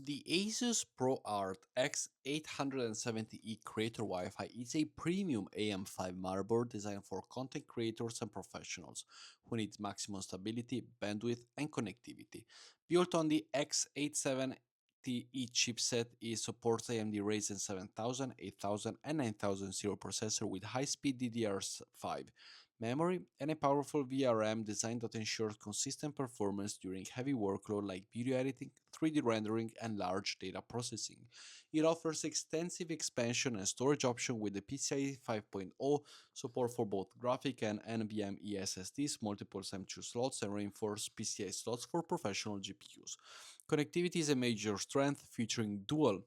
The ASUS ProArt X870E Creator Wi-Fi is a premium AM5 motherboard designed for content creators and professionals who need maximum stability, bandwidth, and connectivity. Built on the X870E chipset, it supports AMD Ryzen 7000, 8000, and 9000 processor with high-speed DDR5 memory and a powerful VRM designed that ensures consistent performance during heavy workload like video editing, 3D rendering, and large data processing. It offers extensive expansion and storage options with the PCIe 5.0 support for both graphic and NVMe SSDs, multiple M.2 slots, and reinforced PCI slots for professional GPUs. Connectivity is a major strength, featuring dual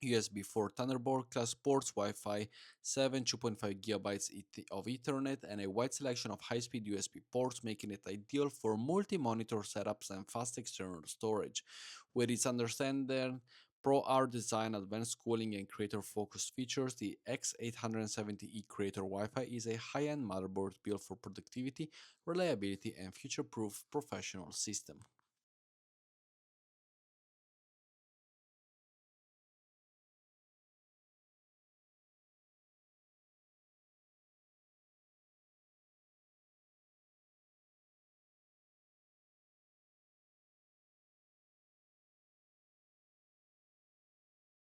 USB 4 Thunderbolt class ports, Wi-Fi 7, 2.5 gigabytes of Ethernet, and a wide selection of high-speed USB ports, making it ideal for multi-monitor setups and fast external storage. With its understanding ProArt design, advanced cooling, and creator-focused features, the X870E Creator Wi-Fi is a high-end motherboard built for productivity, reliability, and future-proof professional system.